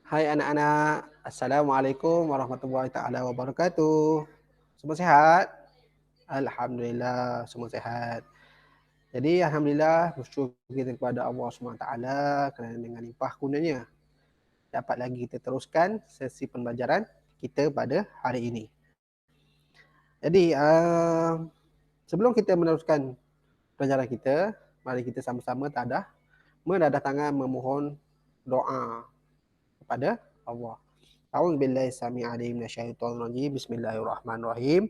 Hai anak-anak, Assalamualaikum warahmatullahi taala wabarakatuh. Semua sehat? Alhamdulillah, semua sehat. Jadi alhamdulillah bersyukur kita kepada Allah SWT kerana dengan limpah kurnianya dapat lagi kita teruskan sesi pembelajaran kita pada hari ini. Jadi sebelum kita meneruskan pelajaran kita, mari kita sama-sama mendadah tangan memohon doa kepada Allah. A'udzu billahi samii'il 'aliim minasyaitonir rajiim. Bismillahirrahmanirrahim.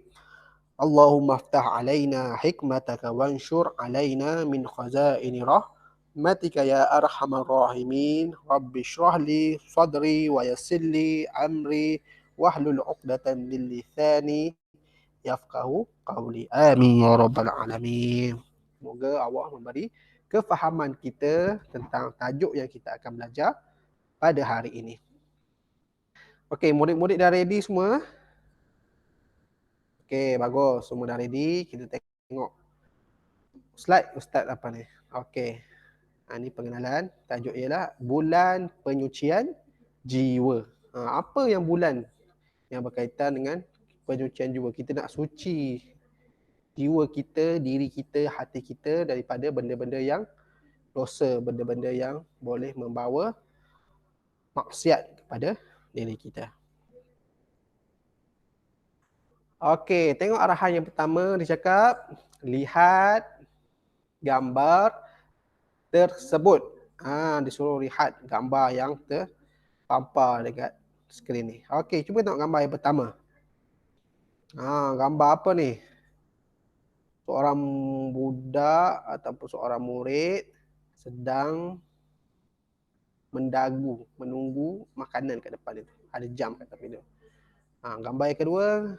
Allahumma aftah 'alaina hikmataka wanshur 'alaina min khazaini rahmatika ya arhamar rahimin. Rabbi shrah li sadri wa yassir li amri wahlul 'uqdatam min lisani yafqahu qawli. Amin ya rabbal alamin. Semoga Allah memberi kefahaman kita tentang tajuk yang kita akan belajar pada hari ini. Okey, murid-murid dah ready semua? Okey, bagus. Semua dah ready. Kita tengok slide Ustaz apa ni. Okey. Ini pengenalan. Tajuk ialah Bulan Penyucian Jiwa. Apa yang bulan yang berkaitan dengan penyucian jiwa? Kita nak suci jiwa kita, diri kita, hati kita daripada benda-benda yang dosa, benda-benda yang boleh membawa maksiat kepada diri kita. Okey, tengok arahan yang pertama dia cakap, lihat gambar tersebut. Disuruh lihat gambar yang terpampar dekat skrin ni. Okey, cuba tengok gambar yang pertama. Gambar apa ni? Seorang budak ataupun seorang murid sedang menunggu makanan kat depan itu. Ada jam kat tepi tu. Gambar yang kedua,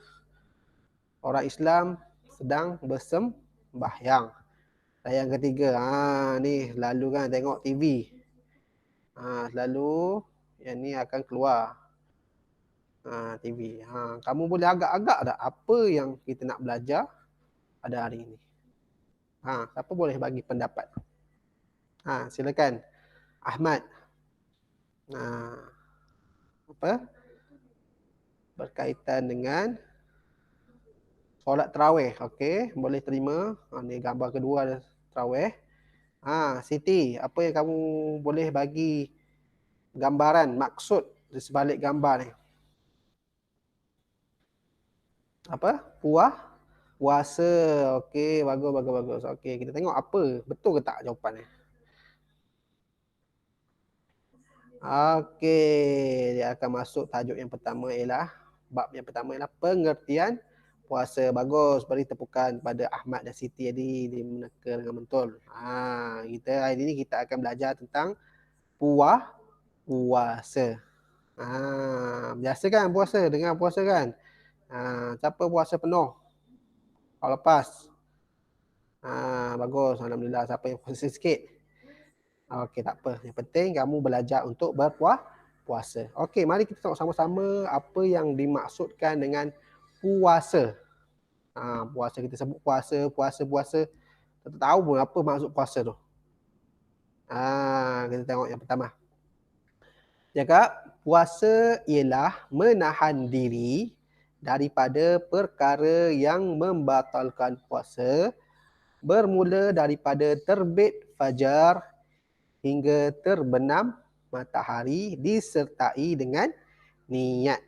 orang Islam sedang bersembahyang. Dan yang ketiga, ni lalu kan tengok TV. Selalu yang ni akan keluar TV. Kamu boleh agak-agak tak apa yang kita nak belajar pada hari ini? Siapa boleh bagi pendapat? Silakan. Ahmad. Apa? Berkaitan dengan solat tarawih. Okey, boleh terima. Ni gambar kedua tarawih. Siti, apa yang kamu boleh bagi gambaran, maksud di sebalik gambar ni? Apa? Puasa. Okey, bagus. Okey, kita tengok apa, betul ke tak jawapan ni? Okey, dia akan masuk tajuk yang pertama ialah, bab yang pertama ialah pengertian puasa. Bagus, beri tepukan kepada Ahmad dan Siti tadi, dia meneka dengan betul. Hari ini kita akan belajar tentang puasa. Biasa kan puasa, dengar puasa kan? Siapa puasa penuh? Kalau lepas? Bagus, alhamdulillah. Siapa yang puasa sikit? Okey, tak apa. Yang penting kamu belajar untuk berpuasa. Okey, mari kita tengok sama-sama apa yang dimaksudkan dengan puasa. Puasa, kita sebut puasa. Tak tahu pun apa maksud puasa tu. Kita tengok yang pertama. Cakap, puasa ialah menahan diri daripada perkara yang membatalkan puasa bermula daripada terbit fajar hingga terbenam matahari disertai dengan niat.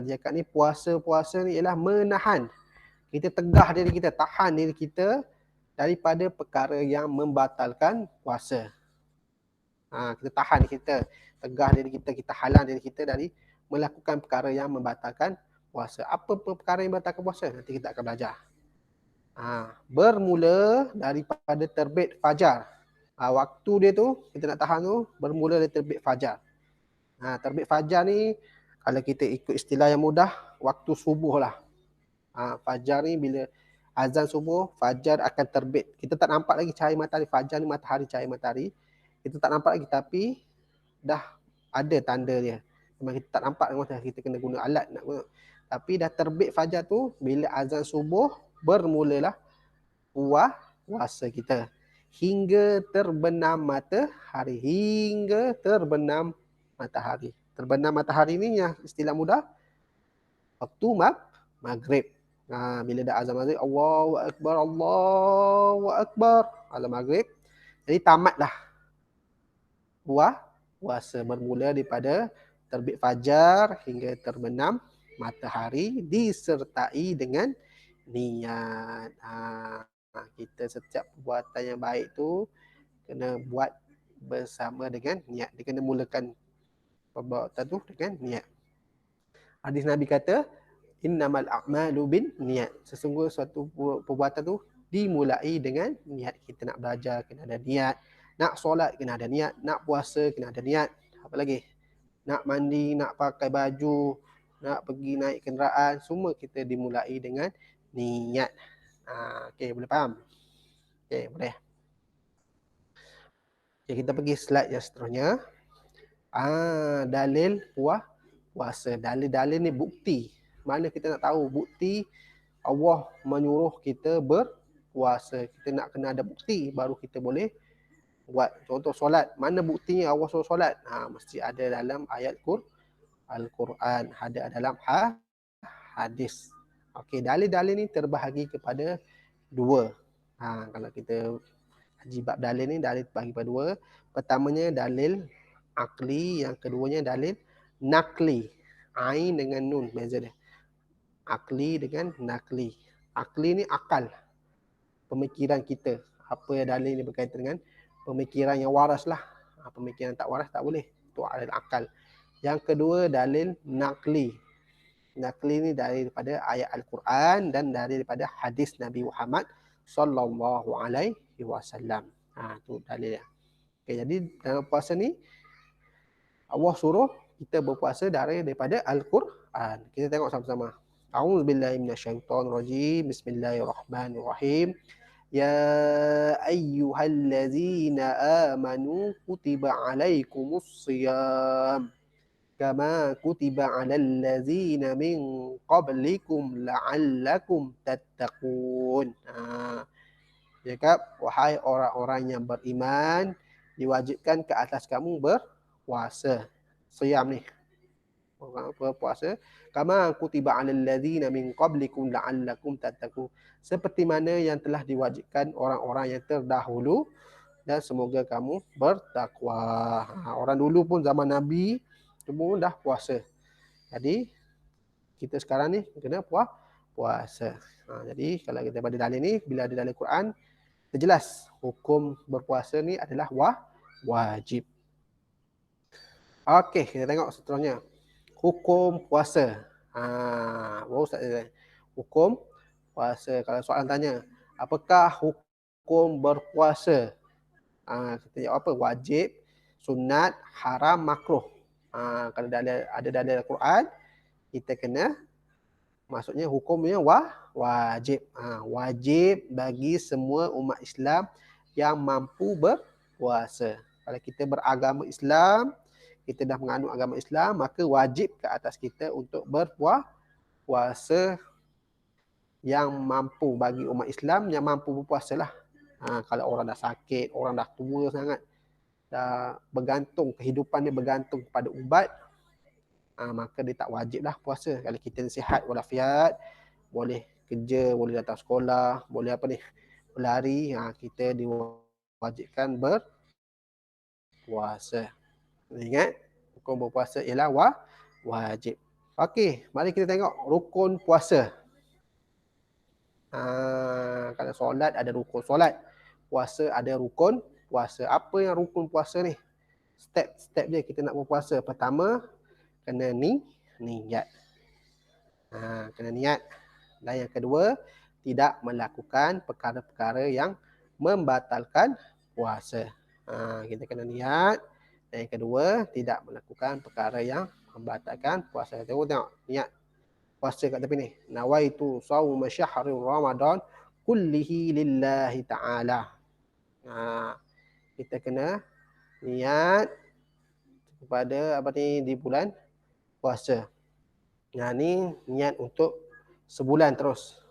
Dia cakap ni puasa ni ialah menahan. Kita tegah diri kita, tahan diri kita daripada perkara yang membatalkan puasa. Kita tahan kita, tegah diri kita, kita halang diri kita dari melakukan perkara yang membatalkan puasa. Apa perkara yang membatalkan puasa? Nanti kita akan belajar. Bermula daripada terbit fajar. Waktu dia tu, kita nak tahan tu, bermula dari terbit fajar. Terbit fajar ni, kalau kita ikut istilah yang mudah, waktu subuh lah. Fajar ni bila azan subuh, fajar akan terbit. Kita tak nampak lagi cahaya matahari. Fajar ni matahari, cahaya matahari. Kita tak nampak lagi, tapi dah ada tanda dia. Memang kita tak nampak, kita kena guna alat nak guna. Tapi dah terbit fajar tu, bila azan subuh, bermulalah puasa kita. Hingga terbenam matahari. Hingga terbenam matahari. Terbenam matahari ni yang istilah mudah waktu maghrib. Bila dah azan maghrib, Allahu Akbar, Allahu Akbar, azan maghrib. Jadi tamatlah puasa bermula daripada terbit fajar hingga terbenam matahari disertai dengan niat. Kita setiap perbuatan yang baik tu kena buat bersama dengan niat. Dia kena mulakan perbuatan tu dengan niat. Hadis Nabi kata, innamal a'malu bin niat. Sesungguhnya suatu perbuatan tu dimulai dengan niat. Kita nak belajar kena ada niat, nak solat kena ada niat, nak puasa kena ada niat. Apa lagi? Nak mandi, nak pakai baju, nak pergi naik kenderaan, semua kita dimulai dengan niat. Okey, boleh faham? Okey, boleh. Okay, kita pergi slide yang seterusnya. Dalil puasa. Dalil-dalil ni bukti. Mana kita nak tahu bukti Allah menyuruh kita berpuasa. Kita nak kena ada bukti baru kita boleh buat. Contoh solat. Mana buktinya Allah suruh solat? Mesti ada dalam ayat Al-Quran. Ada dalam hadis. Okey, dalil-dalil ni terbahagi kepada dua. Kalau kita haji bab dalil ni, dalil terbahagi kepada dua. Pertamanya dalil akli, yang keduanya dalil nakli. Ain dengan nun, beza dia. Akli dengan nakli. Akli ni akal, pemikiran kita. Apa yang dalil ni berkaitan dengan pemikiran yang waras lah. Pemikiran tak waras tak boleh. Itu dalil akal. Yang kedua dalil nakli. Nakli ni daripada ayat Al-Quran dan daripada hadis Nabi Muhammad sallallahu alaihi wasallam. Tu dalilnya. Okay, jadi dalam puasa ni Allah suruh kita berpuasa daripada Al-Quran. Kita tengok sama-sama. A'udzubillahi minasyaitonirrajim. Bismillahirrahmanirrahim. Ya ayyuhallazina amanu kutiba alaikumusshiyam kama kutiba alal ladzina min qablikum la'allakum tattaqun. Cakap, wahai orang-orang yang beriman, diwajibkan ke atas kamu berpuasa. Siyam ni, orang berpuasa. Kama kutiba alal ladzina min qablikum la'allakum tattaqun. Seperti mana yang telah diwajibkan orang-orang yang terdahulu, dan semoga kamu bertakwa. Orang dulu pun zaman Nabi semua dah puasa. Jadi kita sekarang ni kena puasa. Jadi kalau kita pada dalil ni, bila ada dalil Quran, jelas hukum berpuasa ni adalah wajib. Okey, kita tengok seterusnya. Hukum puasa. Hukum puasa. Kalau soalan tanya, apakah hukum berpuasa? Kita jawab apa? Wajib, sunat, haram, makruh. Kalau ada dalil Al-Quran, kita kena, maksudnya hukumnya wajib. Wajib bagi semua umat Islam yang mampu berpuasa. Kalau kita beragama Islam, kita dah menganut agama Islam, maka wajib ke atas kita untuk berpuasa. Yang mampu, bagi umat Islam yang mampu berpuasa lah. Kalau orang dah sakit, orang dah tua sangat, dah bergantung, kehidupannya bergantung pada ubat, maka dia tak wajib lah puasa. Kalau kita sihat walafiat, boleh kerja, boleh datang sekolah, boleh berlari, kita diwajibkan berpuasa. Ingat, hukum berpuasa ialah wajib. Okey, mari kita tengok rukun puasa. Kalau solat ada rukun solat, puasa ada rukun puasa. Apa yang rukun puasa ni? Step-step dia kita nak berpuasa. Pertama, kena niat. Kena niat. Dan yang kedua, tidak melakukan perkara-perkara yang membatalkan puasa. Kita kena niat. Dan yang kedua, tidak melakukan perkara yang membatalkan puasa. Tengok niat puasa kat tepi ni. Nawaitu shauma syahri Ramadan kullihi lillahi ta'ala. Kita kena niat kepada di bulan puasa. Ni niat untuk sebulan terus.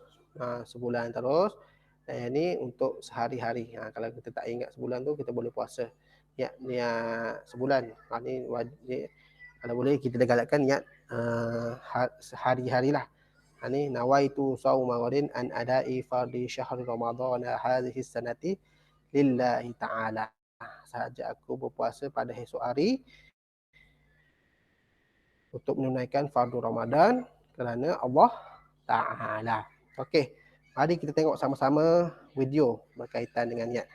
Sebulan terus. Dan yang ni untuk sehari-hari. Kalau kita tak ingat sebulan tu, kita boleh puasa niat sebulan. Ni wajib, kalau boleh kita galakkan niat sehari-hari lah. Ni nawaitu sauma ghadin an adai fardhi syahri ramadhan hadhihi sanati lillahi ta'ala. Sahaja aku berpuasa pada esok hari untuk menunaikan fardu Ramadan kerana Allah Ta'ala. Okey, mari kita tengok sama-sama video berkaitan dengan niat.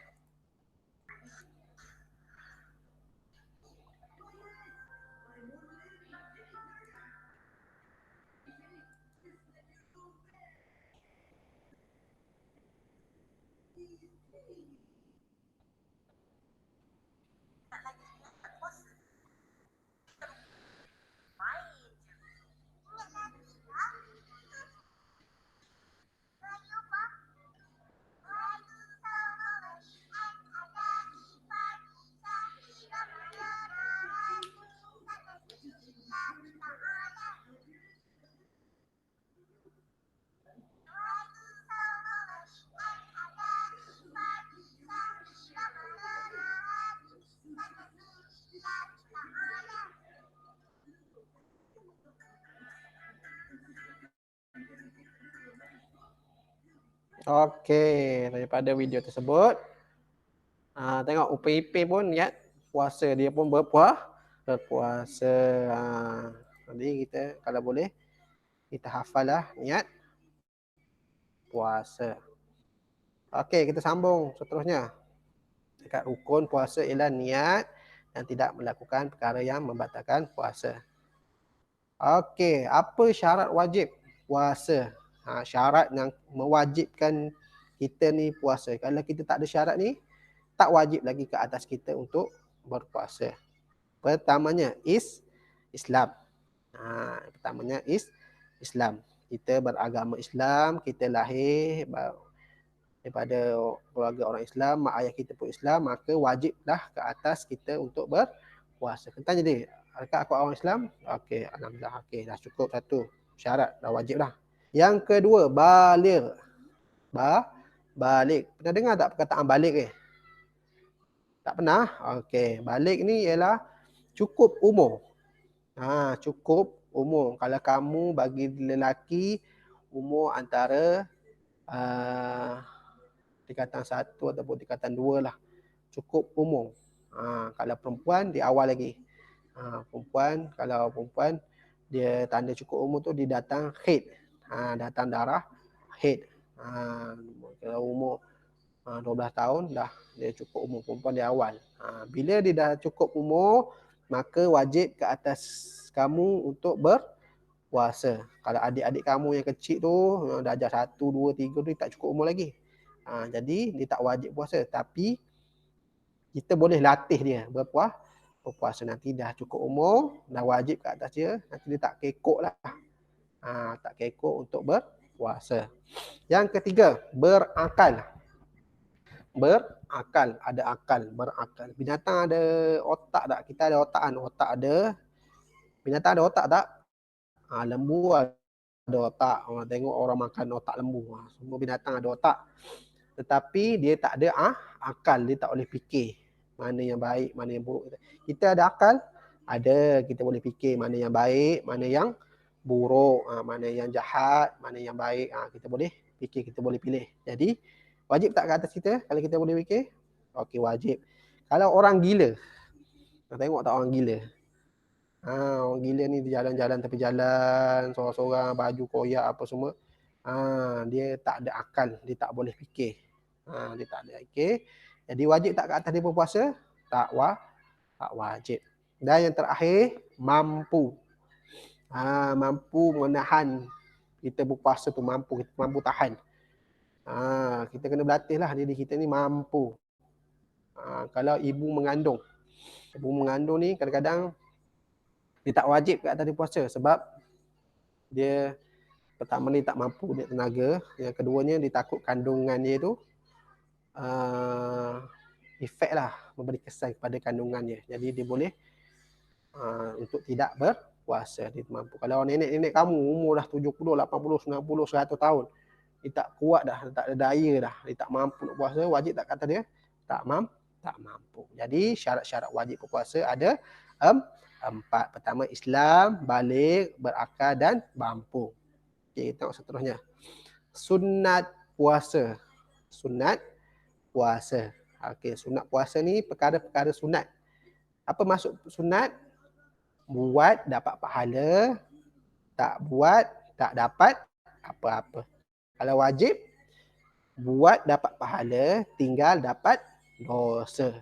Okey, daripada video tersebut, tengok UPIP pun niat puasa, dia pun berpuasa. Jadi kita kalau boleh kita hafal lah niat puasa. Okey, kita sambung seterusnya. Dekat rukun puasa ialah niat dan tidak melakukan perkara yang membatalkan puasa. Okey, apa syarat wajib puasa? Syarat yang mewajibkan kita ni puasa. Kalau kita tak ada syarat ni, tak wajib lagi ke atas kita untuk berpuasa. Pertamanya Islam. Pertamanya Islam. Kita beragama Islam, kita lahir daripada keluarga orang Islam, mak ayah kita pun Islam, maka wajiblah ke atas kita untuk berpuasa. Kita tanya dia, adakah aku orang Islam? Okey, alhamdulillah. Okey, dah cukup satu syarat, dah wajib dah. Yang kedua, baligh. Balik. Pernah dengar tak perkataan balik ni? Tak pernah? Okey, balik ni ialah cukup umur. Cukup umur. Kalau kamu bagi lelaki umur antara tingkatan 1 ataupun tingkatan 2 lah. Cukup umur. Kalau perempuan, dia awal lagi. Kalau perempuan, dia tanda cukup umur tu dia datang haid. Datang darah haid. Kalau umur 12 tahun dah dia cukup umur, perempuan dia awal. Bila dia dah cukup umur, maka wajib ke atas kamu untuk berpuasa. Kalau adik-adik kamu yang kecil tu darjah 1, 2, 3 tu tak cukup umur lagi. Jadi dia tak wajib puasa, tapi kita boleh latih dia berpuasa. Nanti dah cukup umur, dah wajib kat atas dia, nanti dia tak kekok lah. Tak kekok untuk berpuasa. Yang ketiga, berakal. Ada akal, berakal. Binatang ada otak tak? Kita ada otak kan? Otak ada. Binatang ada otak tak? Lembu ada otak. Tengok orang makan otak lembu. Semua binatang ada otak. Tetapi dia tak ada akal, dia tak boleh fikir mana yang baik, mana yang buruk. Kita ada akal, ada, kita boleh fikir mana yang baik, mana yang buruk, mana yang jahat, mana yang baik, kita boleh fikir, kita boleh pilih. Jadi wajib tak ke atas kita kalau kita boleh fikir? Okey, wajib. Kalau orang gila, tengok tak orang gila? Orang gila ni dia jalan-jalan tepi jalan, sorang-sorang, baju koyak apa semua. Dia tak ada akal, dia tak boleh fikir. Dia tak ada fikir. Jadi wajib tak ke atas dia berpuasa? Tak wajib. Dan yang terakhir, mampu. Mampu menahan kita berpuasa tu, mampu tahan. Kita kena berlatih lah diri kita ni mampu. Kalau ibu mengandung ni kadang-kadang dia tak wajib ke atas dia puasa sebab dia pertama ni tak mampu, dia tenaga. Yang keduanya dia takut kandungan dia tu efek lah, memberi kesan kepada kandungannya. Jadi dia boleh untuk tidak berpuasa, dia mampu. Kalau nenek-nenek kamu umur dah 70, 80, 90, 100 tahun, dia tak kuat dah, dia tak ada daya dah, dia tak mampu nak puasa, wajib tak kata dia? Tak tak mampu. Jadi syarat-syarat wajib berpuasa ada 4. Pertama, Islam, balik, berakal dan mampu. Okey, tengok seterusnya. Sunat puasa. Sunat puasa. Okey, sunat puasa ni perkara-perkara sunat. Apa maksud sunat? Buat dapat pahala, tak buat tak dapat apa-apa. Kalau wajib, buat dapat pahala, tinggal dapat dosa.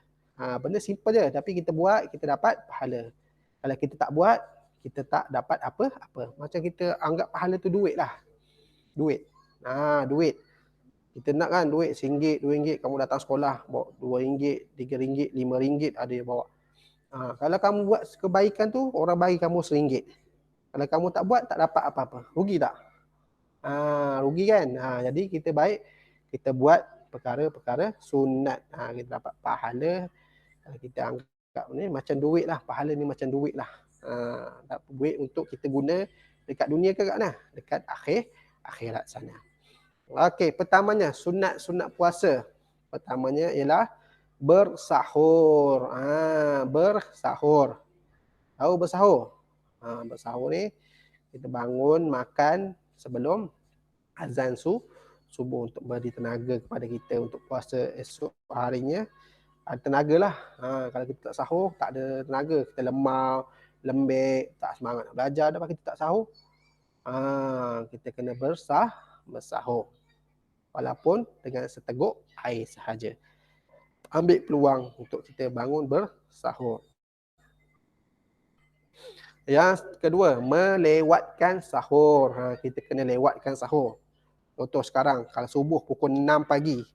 Benda simple je, tapi kita buat, kita dapat pahala. Kalau kita tak buat, kita tak dapat apa-apa. Macam kita anggap pahala tu duit lah. Duit. Duit. Kita nak kan duit RM1, RM2, kamu datang sekolah, bawa RM2, RM3, RM5 ada yang bawa. Kalau kamu buat kebaikan tu, orang bagi kamu RM1. Kalau kamu tak buat, tak dapat apa-apa. Rugi tak? Rugi kan? Jadi kita baik, kita buat perkara-perkara sunat. Kita dapat pahala. Kita anggap ni macam duit lah. Pahala ni macam duit lah. Dapat duit untuk kita guna dekat dunia ke kat mana? Dekat akhirat sana. Okey, pertamanya sunat puasa. Pertamanya ialah bersahur. Bersahur. Tahu bersahur? Bersahur ni kita bangun makan sebelum azan subuh untuk beri tenaga kepada kita untuk puasa esok harinya. Ada tenaga lah. Kalau kita tak sahur, tak ada tenaga. Kita lemah, lembek, tak semangat nak belajar. Dapat kita tak sahur. Kita kena bersahur. Walaupun dengan seteguk air sahaja. Ambil peluang untuk kita bangun bersahur. Yang kedua, melewatkan sahur. Kita kena lewatkan sahur. Contoh sekarang, kalau subuh pukul 6 pagi,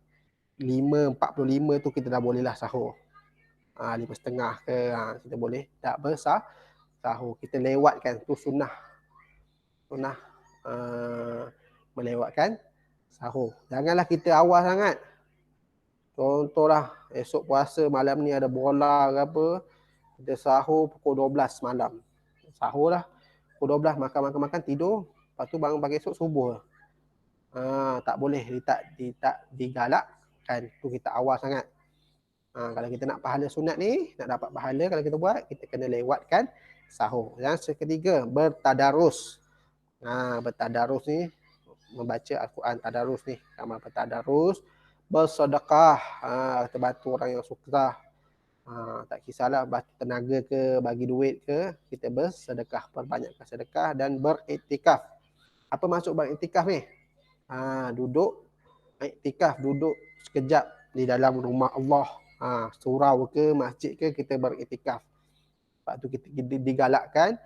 5.45 tu kita dah bolehlah sahur. 5.30 ke, kita boleh tak bersahur. Kita lewatkan, tu sunnah. Sunnah melewatkan sahur. Janganlah kita awal sangat. Contohlah, esok puasa malam ni ada bola ke apa, kita sahur pukul 12 malam. Sahur lah, pukul 12 makan, tidur, lepas tu bangun pagi esok subuh. Tak boleh, tak digalakkan. Tu kita awal sangat. Kalau kita nak pahala sunat ni, nak dapat pahala kalau kita buat, kita kena lewatkan sahur. Yang ketiga, bertadarus. Bertadarus ni, membaca Al-Quran tadarus ni. Amal bertadarus. Bersedekah. Kita bantu orang yang susah. Tak kisahlah bagi tenaga ke, bagi duit ke, kita bersedekah, perbanyakkan sedekah dan beriktikaf. Apa maksud beriktikaf ni? Duduk iktikaf, duduk sekejap di dalam rumah Allah. Surau ke, masjid ke, kita beriktikaf. Lepas tu kita digalakkan,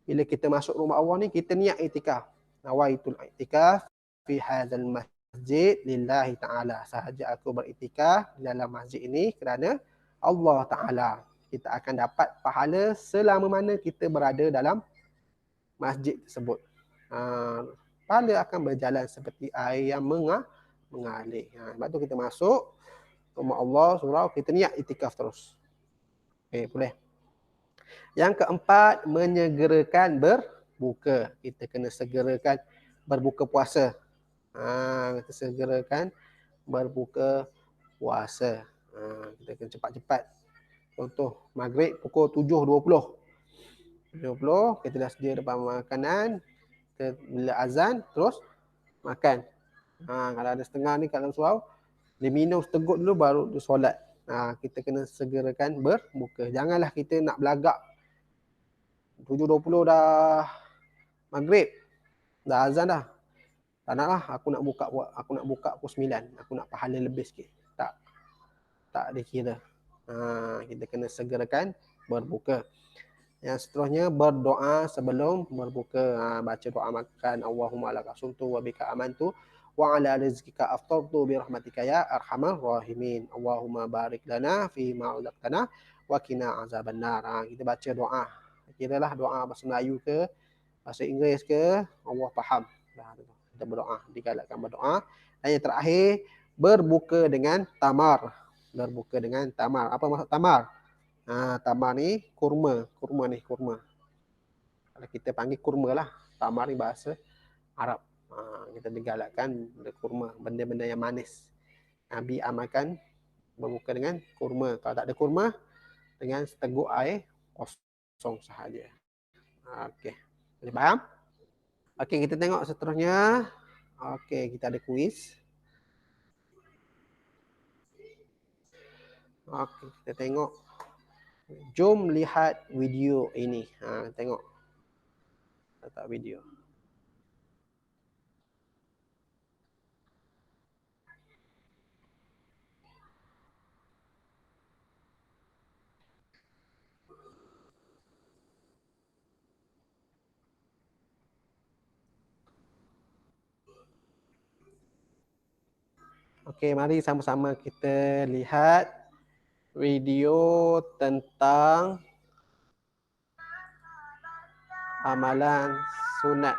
bila kita masuk rumah Allah ni, kita niat iktikaf. Nawaitul iktikaf fi hadzal masjid lillahi ta'ala. Sahaja aku beriktikaf dalam masjid ini kerana Allah Ta'ala. Kita akan dapat pahala selama mana kita berada dalam masjid tersebut. Pahala akan berjalan seperti air yang mengalir. Sebab tu kita masuk rumah Allah, surau, kita niat iktikaf terus. Okey, boleh. Yang keempat, menyegerakan berbuka. Kita kena segerakan berbuka puasa. Kita segerakan berbuka puasa. Kita kena cepat-cepat. Contoh, maghrib pukul 7.20. 7.20, kita dah sedia depan makanan. Kita bila azan, terus makan. Kalau ada setengah ni kat dalam surau, dia minum seteguk dulu baru dia solat. Kita kena segerakan berbuka. Janganlah kita nak belagak. 7.20 dah maghrib, dah azan dah. Tak naklah, aku nak buka pukul 9. Aku nak pahala lebih sikit. Tak dikira. Kita kena segerakan berbuka. Yang seterusnya, berdoa sebelum berbuka. Baca doa makan. Allahumma laka sumtu wa bika amantu wa ala rizqika aftartu bi rahmatika ya arhamar rahimin. Allahumma barik lana fi ma razaqtana wa qina azabannar. Kita baca doa. Kiralah doa bahasa Melayu ke, bahasa Inggeris ke, Allah faham. Kita berdoa, digalakkan berdoa. Dan yang terakhir, berbuka dengan tamar. Berbuka dengan tamar. Apa maksud tamar? Tamar ni kurma. Kurma. Kalau kita panggil kurma lah. Tamar ni bahasa Arab. Kita digalakkan kurma, benda-benda yang manis. Nabi amalkan berbuka dengan kurma. Kalau tak ada kurma, dengan seteguk air kosong sahaja. Okey. Boleh faham? Okey, kita tengok seterusnya. Okey, kita ada kuis. Okey, kita tengok. Jom lihat video ini. Tengok. Letak video. Okey, mari sama-sama kita lihat video tentang amalan sunat.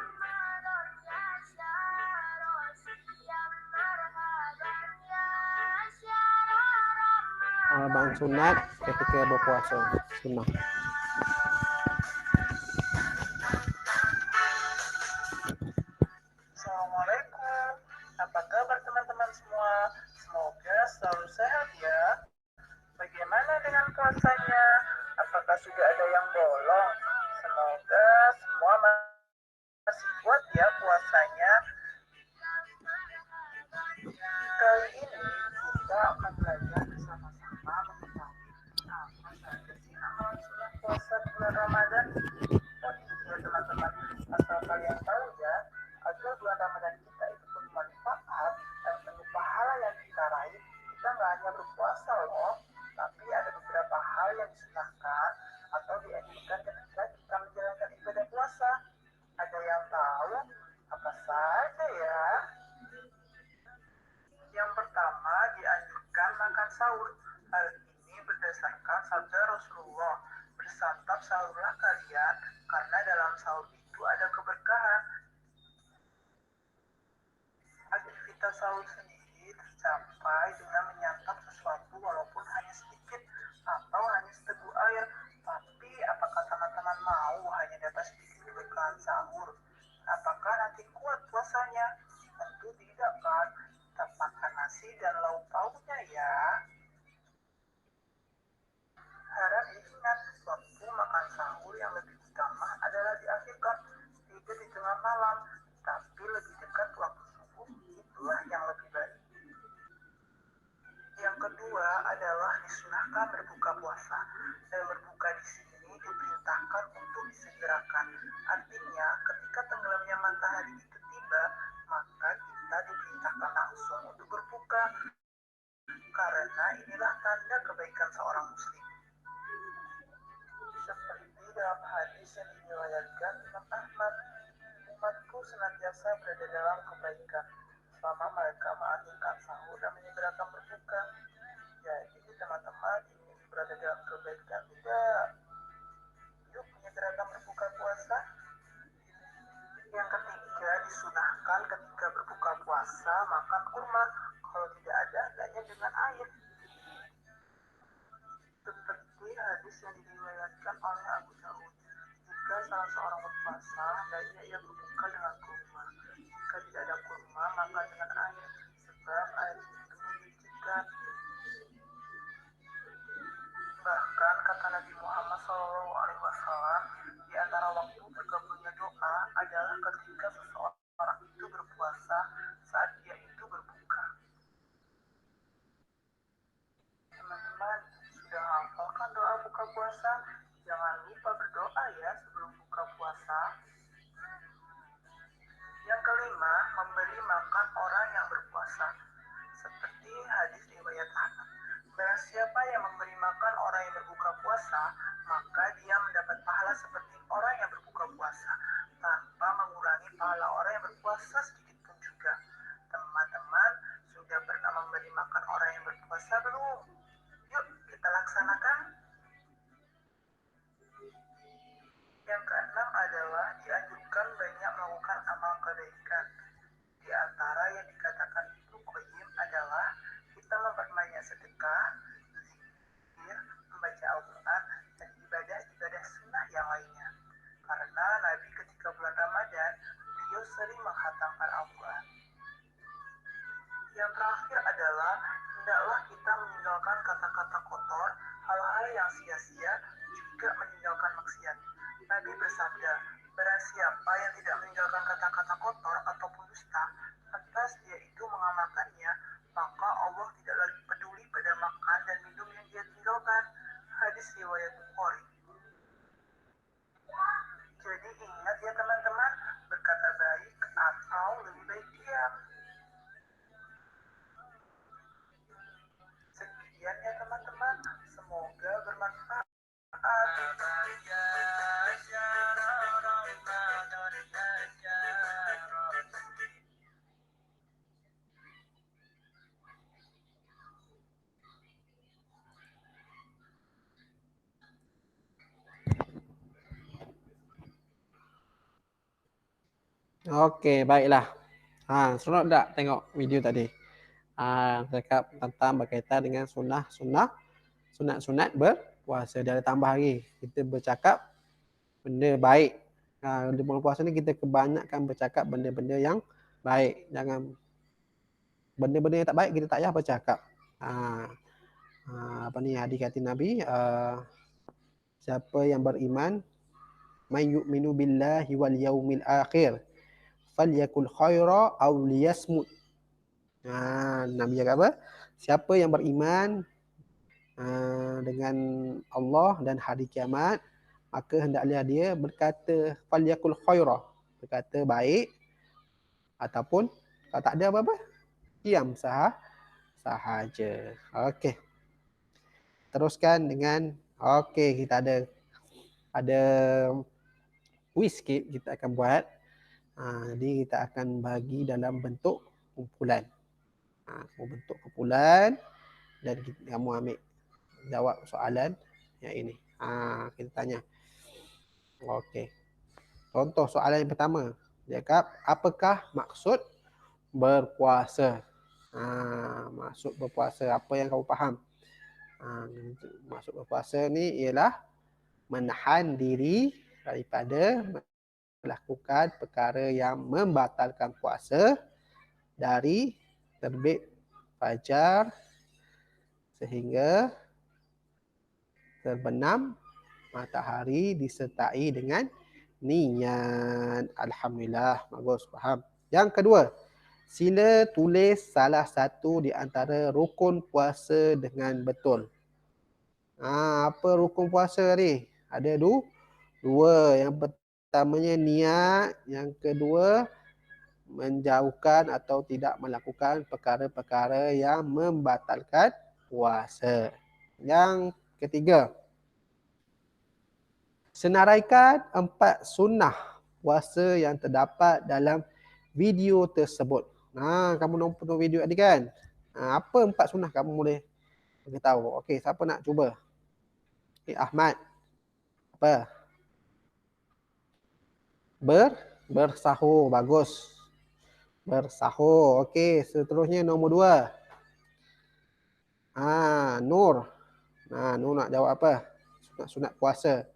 Amalan sunat ketika berpuasa. Sunnah. Assalamualaikum. Apa kabar teman-teman semua? Semoga selalu sehat ya. Bagaimana dengan puasanya? Apakah sudah ada yang bolong? Semoga semua masih kuat ya puasanya. Kali ini kita akan belajar bersama-sama mengetahui apa saja sih amalan sunnah puasa bulan Ramadan. Oh iya teman-teman, asal kalian tahu ya, agar bulan Ramadan kita itu bermanfaat dan penuh pahala yang kita raih, kita nggak hanya berpuasa loh, tapi ada beberapa hal yang disunahkan atau dianjurkan ketika kita menjalankan ibadah puasa. Ada yang tahu apa saja ya? Yang pertama dianjurkan makan sahur. Hal ini berdasarkan sabda Rasulullah, bersantap sahurlah kalian karena dalam sahur itu ada keberkahan. Aktivitas sahur sendiri tercapai dengan menyantap sesuatu walaupun hanya sedikit atau hanya seteguk air. Tapi apakah teman-teman mau hanya dapat sedikit keberkahan sahur? Apakah nanti kuat puasanya? Tentu tidak kan? Tetap makan nasi dan lauk pauknya ya. Harap diingat, waktu makan sahur yang lebih utama adalah diakhirkan, tidak di tengah malam, tapi lebih dekat waktu subuh, itulah yang lebih baik. Yang kedua adalah disunahkan berbuka puasa. Dan berbuka di sini diperintahkan untuk disegerakan. Artinya, ketika tenggelamnya matahari itu tiba, maka kita diperintahkan langsung untuk berbuka. Karena inilah tanda kebaikan seorang muslim. Seperti dalam hadis yang diriwayatkan Imam Ahmad, umatku senantiasa berada dalam kebaikan selama mereka mengakhirkan sahur dan menyegerakan berbuka. Jadi teman-teman ingin berada dalam kebaikan tidak? Yuk menyegerakan berbuka puasa. Yang ketiga disunahkan ketika berbuka puasa makan kurma. Kalau tidak ada, hendaknya dengan air. Seperti hadis yang diriwayatkan oleh Abu Daud, jika salah seorang berpuasa, hendaknya ia berbuka dengan kurma. Jika tidak ada kurma, maka dengan air, sebab air itu menyucikan. Bahkan kata Nabi Muhammad SAW, di antara waktu terkabulnya doa adalah ketika seseorang itu berpuasa saat dia itu berbuka. Teman-teman, sudah hafalkan doa buka puasa? Jangan lupa berdoa ya sebelum buka puasa. Yang kelima, memberi makan orang yang berpuasa. Seperti hadis riwayat Ahmad. Barang siapa yang memberi makan orang yang berbuka puasa, maka dia mendapat pahala seperti orang yang berbuka puasa, tanpa mengurangi pahala orang yang berpuasa sedikit pun juga. Teman-teman, sudah pernah memberi makan orang yang berpuasa belum? Yuk, kita laksanakan. Yang keenam adalah dianjurkan banyak melakukan amal kebaikan. Di antara yang dikatakan Ibnu Qayyim adalah kita memperbanyak sedekah, zikir, membaca Al-Quran, dan ibadah-ibadah sunnah yang lainnya. Karena Nabi ketika bulan Ramadan, beliau sering menghatamkan Al-Quran. Yang terakhir adalah hendaklah kita meninggalkan yang sia-sia juga meninggalkan maksiat. Nabi bersabda, barang siapa yang tidak meninggalkan kata-kata kotor ataupun dusta, lantas dia itu mengamalkannya, maka Allah tidak lagi peduli pada makan dan minum yang dia tinggalkan. Hadis riwayat Bukhari. Jadi ingat ya teman-teman, berkata baik atau lebih baik diam. Sekian ya teman-teman, semoga bermanfaat. Okey, baiklah. Seronok tak tengok video tadi? Cakap tentang berkaitan dengan sunat-sunat berpuasa. Dia ada tambah lagi. Kita bercakap benda baik. Di bulan puasa ni kita kebanyakan bercakap benda-benda yang baik. Jangan benda-benda yang tak baik kita tak payah bercakap. Apa ni hadis kata Nabi, siapa yang beriman, may yu'minu billahi wal yaumil akhir falyakul khaira aw liyasmut. Nabi cakap apa? Siapa yang beriman dengan Allah dan hari kiamat, maka hendaklah dia berkata falyakul khaira, berkata baik, ataupun kalau tak ada apa-apa, diam sahaja. Okey. Teruskan dengan kita ada quiz sikit kita akan buat. Jadi kita akan bagi dalam bentuk kumpulan. Bentuk kumpulan dan kamu ambil jawab soalan yang ini. Kita tanya. Okey. Contoh soalan yang pertama. Dia cakap, apakah maksud berpuasa? Maksud berpuasa, apa yang kamu faham? Maksud berpuasa ni ialah menahan diri daripada melakukan perkara yang membatalkan puasa dari terbit fajar sehingga terbenam matahari disertai dengan niat. Alhamdulillah, bagus, faham. Yang kedua, sila tulis salah satu di antara rukun puasa dengan betul. Apa rukun puasa ni? Ada dua. Yang pertamanya niat, yang kedua menjauhkan atau tidak melakukan perkara-perkara yang membatalkan puasa. Yang ketiga, senaraikan 4 sunnah puasa yang terdapat dalam video tersebut. Kamu nonton video tadi kan? Apa 4 sunnah kamu boleh beritahu? Okey, siapa nak cuba? Ahmad. Apa? Bersahur, bagus. Bersahur. Okey, seterusnya nombor 2. Nur. Nur nak jawab apa? Sunat puasa.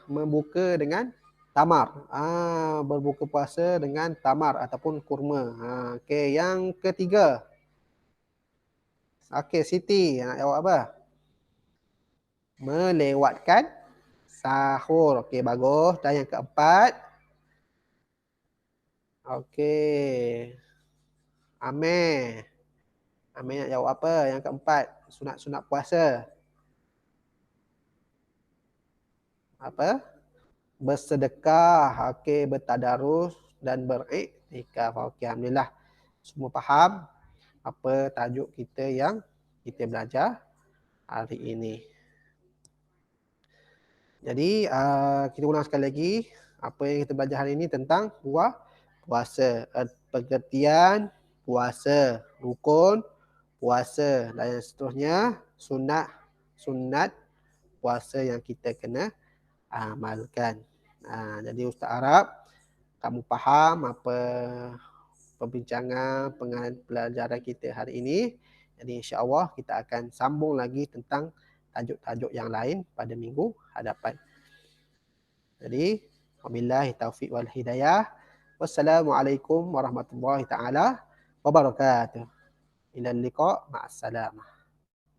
Membuka dengan tamar. Berbuka puasa dengan tamar ataupun kurma. Okey, yang ketiga. Okey, Siti nak jawab apa? Melewatkan sahur. Okey, bagus. Dan yang keempat. Okey. Amir nak jawab apa? Yang keempat, sunat-sunat puasa. Apa? Bersedekah, okey, bertadarus dan beriktikaf. Okey, alhamdulillah. Semua faham apa tajuk kita yang kita belajar hari ini. Jadi, kita ulang sekali lagi apa yang kita belajar hari ini tentang puasa, pengertian puasa, rukun puasa dan seterusnya, sunat puasa yang kita kena amalkan. Jadi Ustaz harap kamu faham apa perbincangan pelajaran kita hari ini. Jadi insya-Allah kita akan sambung lagi tentang tajuk-tajuk yang lain pada minggu hadapan. Jadi wabillahi taufiq wal hidayah. Wassalamualaikum warahmatullahi taala wabarakatuh. Ila liqa, ma'assalamah.